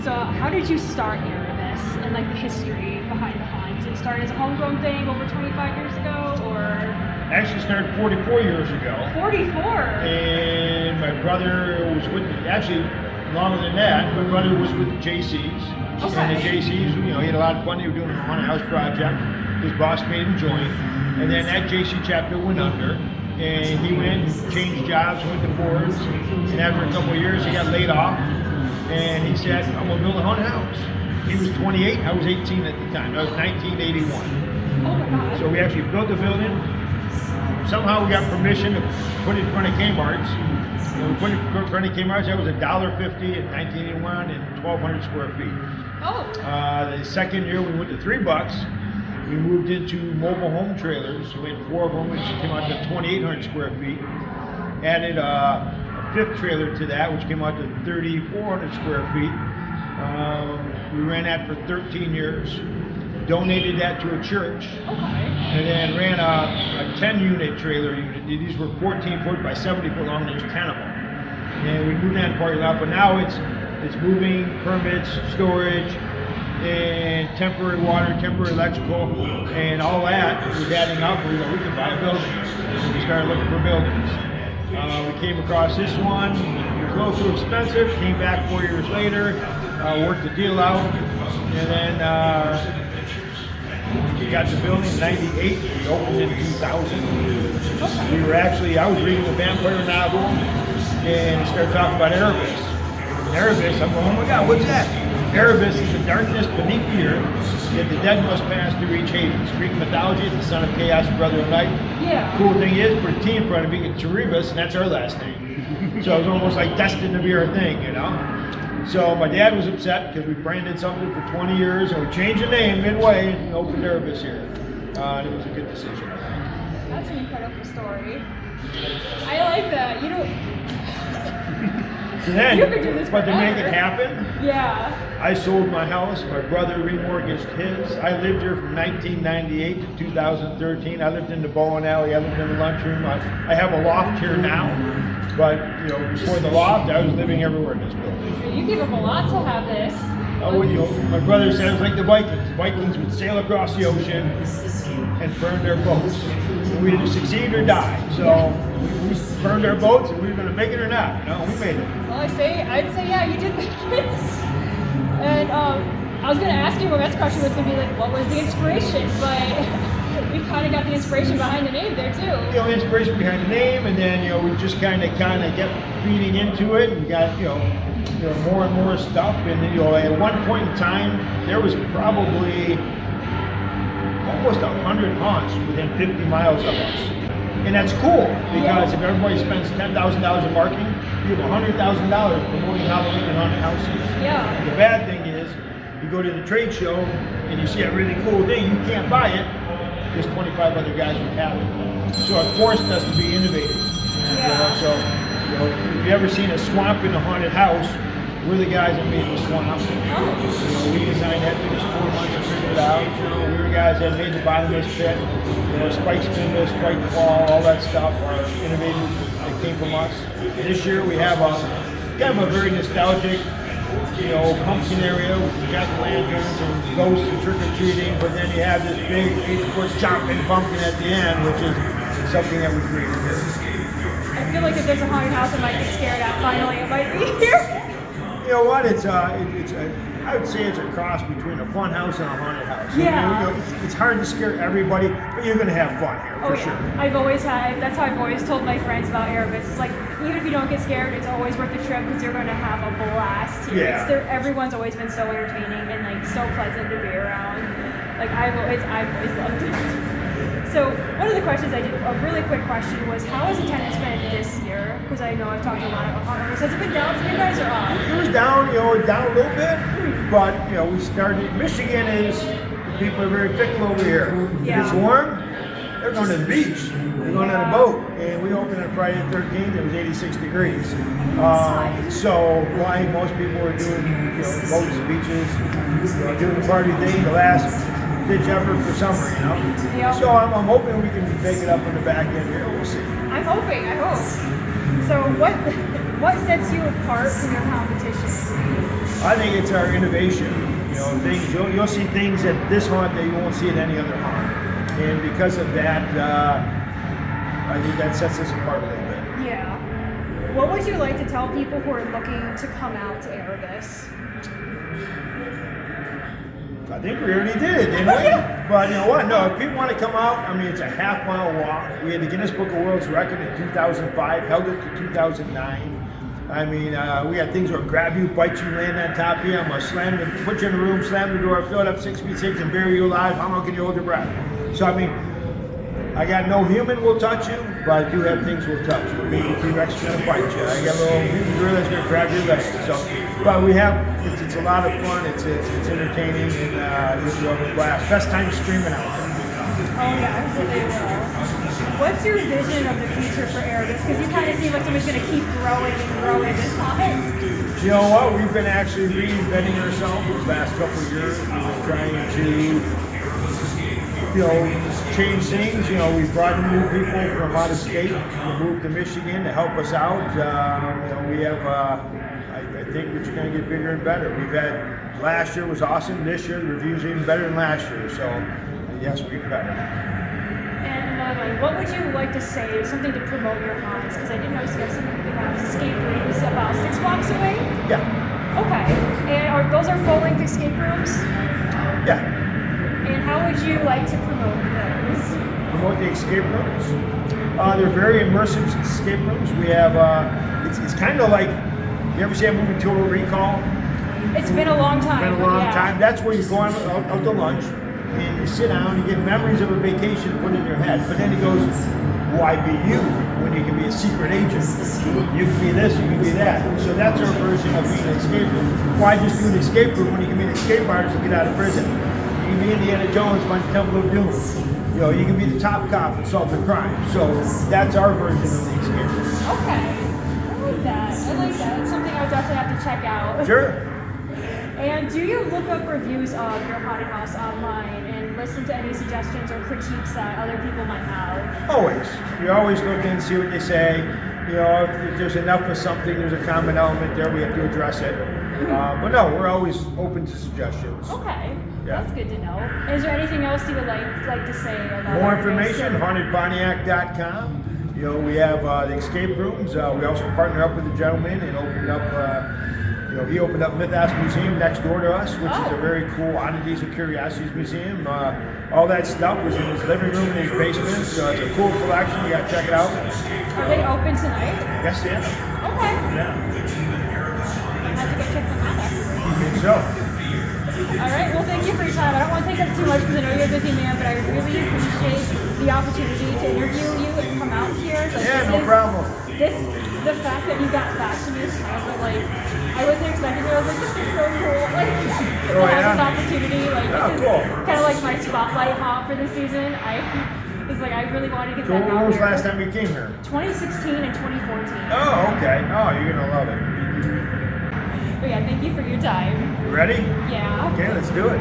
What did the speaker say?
So how did you start Erebus and like the history behind the haunt? Did it start as a homegrown thing over 25 years ago, or? Actually started 44 years ago. 44? And my brother was with, actually longer than that, my brother was with the JCs. Okay. And the JCs, he had a lot of fun. They were doing a haunted house project. His boss made him join. And then that JC chapter went under. And he went and changed jobs, went to Ford's. And after a couple of years, he got laid off. And he said, I'm going to build a haunted house. He was 28, I was 18 at the time. That was 1981. Oh my God. So we actually built the building. Somehow we got permission to put it in front of Kmart's. When we put it in front of Kmart's, that was $1.50 in 1981 and 1,200 square feet. Oh. The second year we went to $3. We moved into mobile home trailers. We had 4 of them, which came out to 2,800 square feet. Added a 5th trailer to that, which came out to 3,400 square feet. We ran that for 13 years. Donated that to a church. Okay. And then ran a 10-unit trailer unit. These were 14 foot by 70 foot long. There's 10 of them. And we moved that in parking lot, but now it's moving, permits, storage, and temporary water, temporary electrical, and all that was adding up. We could buy a building. So we started looking for buildings. We came across this one. It was a little too expensive. Came back 4 years later, worked the deal out, and then we got the building in 98. We opened in 2000. We were actually, I was reading the vampire novel, and started talking about Erebus. And Erebus, I'm going, oh my God, what's that? Erebus is the darkness beneath the earth, yet the dead must pass to reach Hades. Greek mythology is the son of chaos, brother of night. Yeah. Cool thing is, put a T in front of it, it's Erebus, and that's our last name. So it was almost like destined to be our thing, you know? So my dad was upset because we branded something for 20 years, and we changed the name midway and opened Erebus here. And it was a good decision, I think. That's an incredible story. I like that. You know, So then, you could do this but to make forever. it happen, Yeah. I sold my house. My brother remortgaged his. I lived here from 1998 to 2013. I lived in the bowling alley. I lived in the lunchroom. I have a loft here now, but before the loft, I was living everywhere in this building. You gave up a lot to have this. My brother said it was like the Vikings. The Vikings would sail across the ocean and burn their boats. We either succeed or die. So we burned our boats, and we were going to make it or not. We made it. Well, I'd say yeah, you did make it. And I was going to ask you, my next question was going to be like, what was the inspiration? But we kind of got the inspiration behind the name there too. Inspiration behind the name, and then we just kind of kept feeding into it, and got more and more stuff. And at one point in time, there was probably almost 100 haunts within 50 miles of us. And that's cool, because if everybody spends $10,000 in marketing, you have $100,000 promoting Halloween and haunted houses. Yeah. And the bad thing is, you go to the trade show and you see a really cool thing, you can't buy it, because 25 other guys would have it. So it forced us to be innovative. Yeah. So if you ever seen a swamp in a haunted house, we're the guys that made the swamp. Oh. We designed that, took us 4 months to figure it out. We were the guys that made the bottomless pit, spike spindle, spike wall, all that stuff. Our innovations that came from us. This year we have a very nostalgic, pumpkin area with jack-o'-lanterns and ghosts and trick-or-treating, but then you have this big 8-foot chopping pumpkin at the end, which is something that we created here. I feel like if there's a haunted house I might get scared at, finally it might be here. You know what? I would say it's a cross between a fun house and a haunted house. Yeah. It's hard to scare everybody, but you're going to have fun here, for sure. That's how I've always told my friends about Erebus. It's like, even if you don't get scared, it's always worth the trip because you're going to have a blast here. Yeah. Everyone's always been so entertaining and like so pleasant to be around. Like I've always loved it. So one of the questions a really quick question was, how has attendance been this year? Because I know I've talked a lot about haunted. Has it been down for you guys or up? It was down, down a little bit, but we started. Michigan people are very fickle over here. Yeah. If it's warm, they're going to the beach. They're going on a boat, and we opened on Friday the 13th. It was 86 degrees. So why most people are doing boats, beaches, doing the party thing, the last ditch effort for summer, Yep. So I'm hoping we can make it up in the back end here. We'll see. I'm hoping. So what sets you apart from your competition? I think it's our innovation. You know, things you'll see things at this haunt that you won't see at any other haunt, and because of that, I think that sets us apart a little bit. Yeah. What would you like to tell people who are looking to come out to Erebus? I think we already did, didn't we? But you know what? No, if people want to come out, I mean, it's a half-mile walk. We had the Guinness Book of World Record in 2005, held it to 2009. I mean, we got things where grab you, bite you, land on top of you. I'm going to slam you, put you in the room, slam the door, fill it up 6 feet 6 and bury you alive. How long can you hold your breath? So, I mean, I got no human will touch you, but I do have things will touch you. Maybe T-Rex is going to bite you. I got a little mutant gorilla that's going to grab your leg. So, but we have, it's a lot of fun. It's entertaining, and you'll have a blast. Best time screaming out there. Oh yeah, I'm sure they will. What's your vision of the future for Erebus? Because you kind of seem like somebody's going to keep growing and growing this haunt. You know what? We've been actually reinventing ourselves these last couple of years. We've been trying to, change things. We brought in new people from out of state to move to Michigan to help us out. We have, I think we're just going to get bigger and better. We've had, last year was awesome. This year, the reviews are even better than last year. So, yes, we're getting better. And what would you like to say, something to promote your haunts? Because I didn't notice you have escape rooms about 6 blocks away? Yeah. Okay. And those are full-length escape rooms? Yeah. And how would you like to promote those? Promote the escape rooms? They're very immersive escape rooms. We have, it's kind of like, you ever see that movie Total Recall? It's been a long time. It's been a long time. That's where you go out to lunch and you sit down, you get memories of a vacation put in your head. But then he goes, why be you when you can be a secret agent? You can be this, you can be that. So that's our version of being an escape room. Why just do an escape room when you can be an escape artist and get out of prison? You can be Indiana Jones, find the Temple of Doom. You can be the top cop and solve the crime. So that's our version of the escape room. Okay. I like that. It's something I would definitely have to check out. Sure. And do you look up reviews of your haunted house online and listen to any suggestions or critiques that other people might have? Always. We always look in and see what they say. If there's enough of something, there's a common element there, we have to address it. But no, we're always open to suggestions. Okay. Yeah. That's good to know. Is there anything else you would like to say about more information, hauntedpontiac.com. We have the escape rooms. We also partner up with a gentleman and opened up, he opened up Mythos Museum next door to us, which is a very cool oddities and curiosities museum. All that stuff was in his living room in his basement, so it's a cool collection. You gotta check it out. Are they open tonight? Yes, yeah. Okay. Yeah. I have to go check them out afterwards. I think so. All right. Well, thank you for your time. I don't want to take up too much because I know you're a busy man, but I really appreciate the opportunity to interview you and come out here. No problem. The fact that you got back to me this time, but I wasn't expecting it. I was like, this is so cool. To have this opportunity. This is kind of like my spotlight haunt for this season. I really wanted to get back out here. When was the last time you came here? 2016 and 2014. Oh, okay. Oh, you're gonna love it. But yeah, thank you for your time. You ready? Yeah. Okay, let's do it.